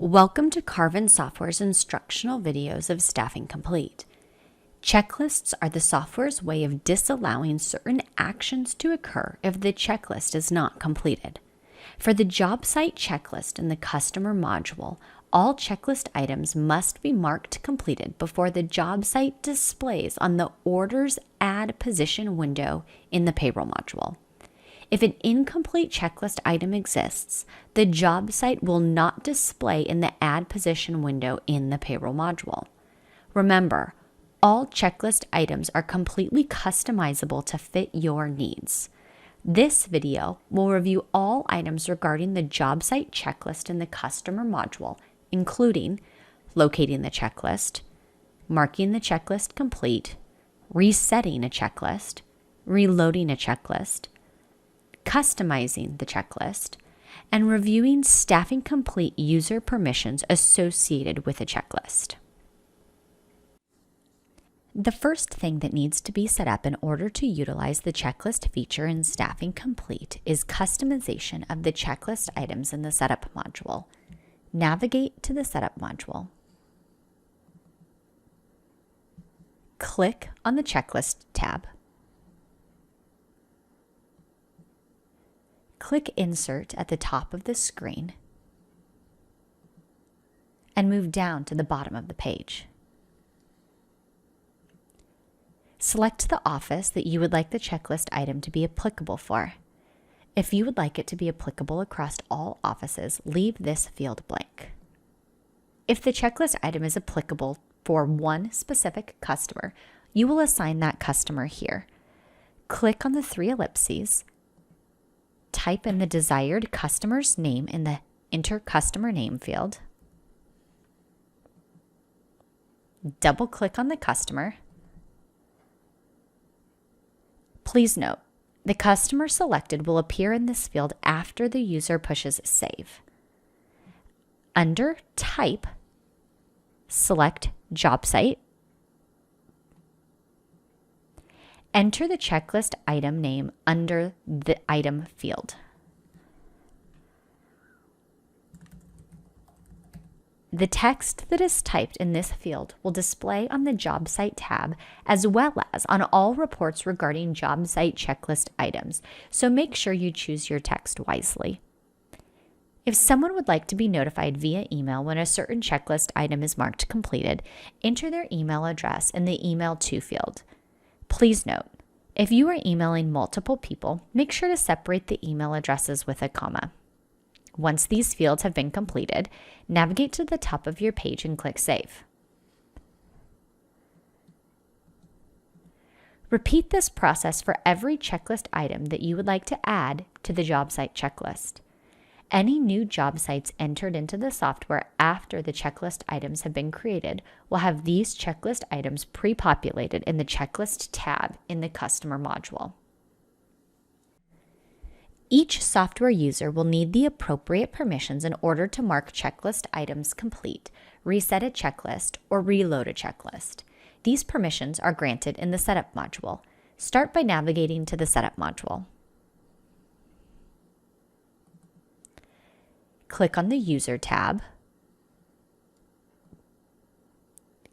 Welcome to Carvin Software's instructional videos of Staffing Complete. Checklists are the software's way of disallowing certain actions to occur if the checklist is not completed. For the Jobsite checklist in the Customer module, all checklist items must be marked completed before the Jobsite displays on the Orders Add Position window in the Payroll module. If an incomplete checklist item exists, the Jobsite will not display in the Add Position window in the Payroll module. Remember, all checklist items are completely customizable to fit your needs. This video will review all items regarding the Jobsite checklist in the Customer module, including locating the checklist, marking the checklist complete, resetting a checklist, reloading a checklist, customizing the checklist, and reviewing Staffing Complete user permissions associated with a checklist. The first thing that needs to be set up in order to utilize the checklist feature in Staffing Complete is customization of the checklist items in the Setup module. Navigate to the Setup module. Click on the Checklist tab. Click Insert at the top of the screen and move down to the bottom of the page. Select the office that you would like the checklist item to be applicable for. If you would like it to be applicable across all offices, leave this field blank. If the checklist item is applicable for one specific customer, you will assign that customer here. Click on the three ellipses. Type in the desired customer's name in the Enter Customer Name field. Double-click on the customer. Please note, the customer selected will appear in this field after the user pushes Save. Under Type, select Jobsite. Enter the checklist item name under the item field. The text that is typed in this field will display on the Jobsite tab as well as on all reports regarding Jobsite checklist items, so make sure you choose your text wisely. If someone would like to be notified via email when a certain checklist item is marked completed, enter their email address in the Email To field. Please note, if you are emailing multiple people, make sure to separate the email addresses with a comma. Once these fields have been completed, navigate to the top of your page and click Save. Repeat this process for every checklist item that you would like to add to the Jobsite checklist. Any new job sites entered into the software after the checklist items have been created will have these checklist items pre-populated in the Checklist tab in the Customer module. Each software user will need the appropriate permissions in order to mark checklist items complete, reset a checklist, or reload a checklist. These permissions are granted in the Setup module. Start by navigating to the Setup module. Click on the User tab.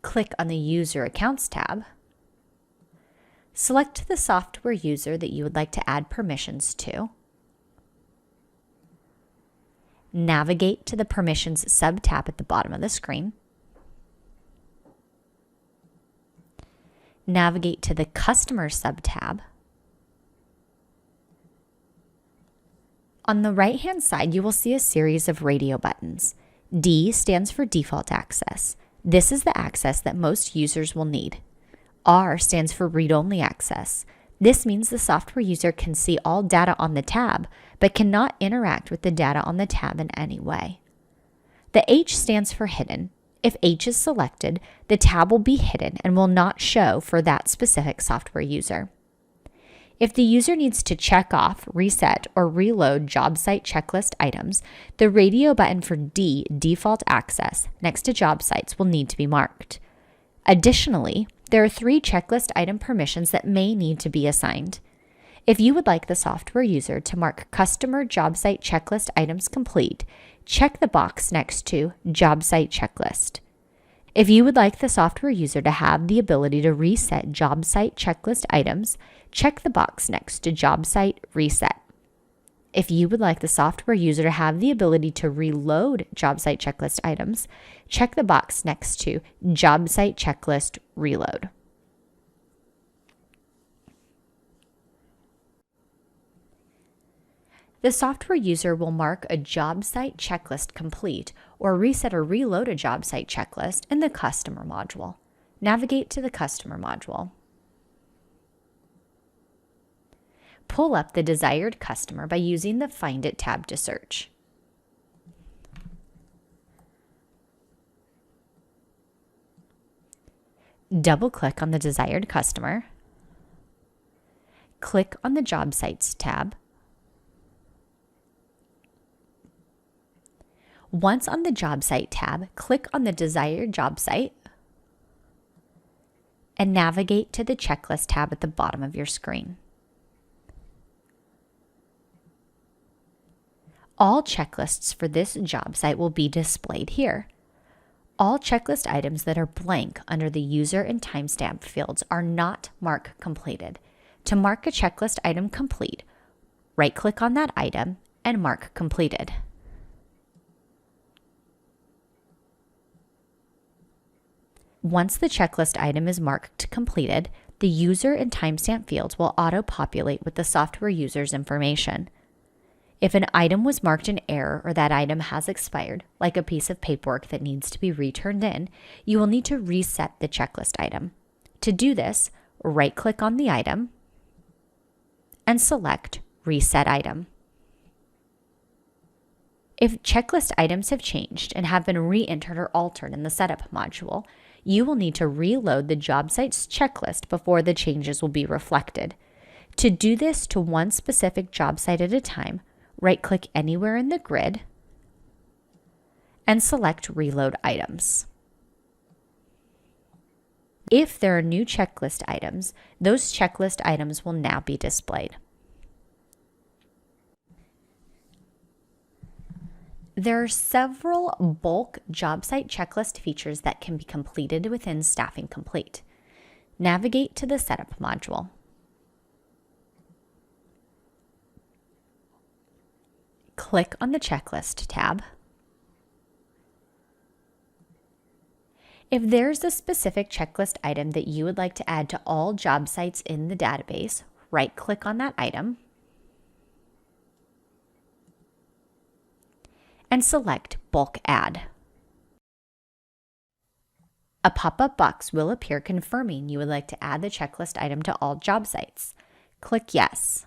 Click on the User Accounts tab. Select the software user that you would like to add permissions to. Navigate to the Permissions sub-tab at the bottom of the screen. Navigate to the Customer sub-tab. On the right-hand side, you will see a series of radio buttons. D stands for Default Access. This is the access that most users will need. R stands for Read-Only Access. This means the software user can see all data on the tab, but cannot interact with the data on the tab in any way. The H stands for Hidden. If H is selected, the tab will be hidden and will not show for that specific software user. If the user needs to check off, reset, or reload Jobsite checklist items, the radio button for D, Default Access, next to job sites will need to be marked. Additionally, there are 3 checklist item permissions that may need to be assigned. If you would like the software user to mark customer Jobsite checklist items complete, check the box next to Jobsite Checklist. If you would like the software user to have the ability to reset Jobsite checklist items, check the box next to Jobsite Reset. If you would like the software user to have the ability to reload Jobsite checklist items, check the box next to Jobsite Checklist Reload. The software user will mark a job site checklist complete or reset or reload a job site checklist in the Customer module. Navigate to the Customer module. Pull up the desired customer by using the Find It tab to search. Double-click on the desired customer. Click on the Job Sites tab. Once on the Job Site tab, click on the desired job site and navigate to the Checklist tab at the bottom of your screen. All checklists for this job site will be displayed here. All checklist items that are blank under the user and timestamp fields are not marked completed. To mark a checklist item complete, right-click on that item and mark completed. Once the checklist item is marked completed, the user and timestamp fields will auto-populate with the software user's information. If an item was marked in error or that item has expired, like a piece of paperwork that needs to be returned in, you will need to reset the checklist item. To do this, right-click on the item and select Reset Item. If checklist items have changed and have been re-entered or altered in the Setup module, you will need to reload the job site's checklist before the changes will be reflected. To do this to one specific job site at a time, right-click anywhere in the grid and select Reload Items. If there are new checklist items, those checklist items will now be displayed. There are several bulk job site checklist features that can be completed within Staffing Complete. Navigate to the Setup module. Click on the Checklist tab. If there's a specific checklist item that you would like to add to all job sites in the database, right-click on that item and select Bulk Add. A pop-up box will appear confirming you would like to add the checklist item to all job sites. Click Yes.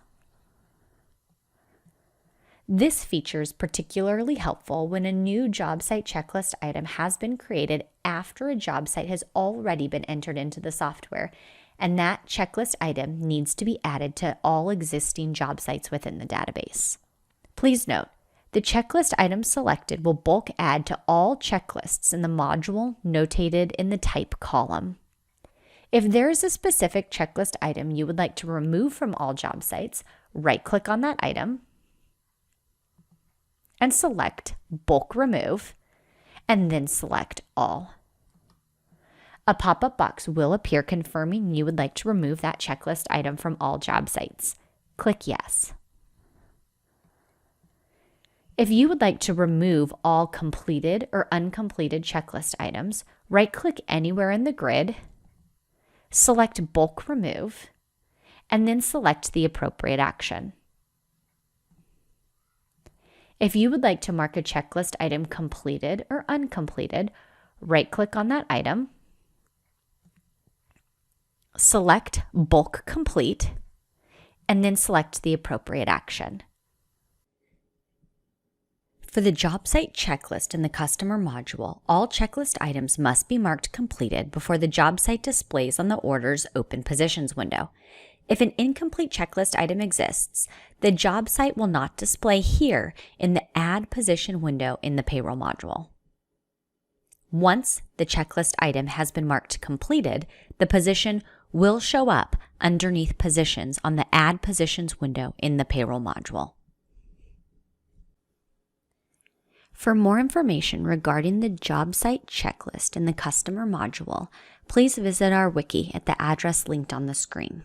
This feature is particularly helpful when a new job site checklist item has been created after a job site has already been entered into the software, and that checklist item needs to be added to all existing job sites within the database. Please note, the checklist item selected will bulk add to all checklists in the module notated in the Type column. If there is a specific checklist item you would like to remove from all job sites, right-click on that item and select Bulk Remove, and then select All. A pop-up box will appear confirming you would like to remove that checklist item from all job sites. Click Yes. If you would like to remove all completed or uncompleted checklist items, right-click anywhere in the grid, select Bulk Remove, and then select the appropriate action. If you would like to mark a checklist item completed or uncompleted, right-click on that item, select Bulk Complete, and then select the appropriate action. For the job site checklist in the Customer module, all checklist items must be marked completed before the job site displays on the Order's Open Positions window. If an incomplete checklist item exists, the job site will not display here in the Add Position window in the Payroll module. Once the checklist item has been marked completed, the position will show up underneath Positions on the Add Positions window in the Payroll module. For more information regarding the Jobsite checklist in the Customer module, please visit our wiki at the address linked on the screen.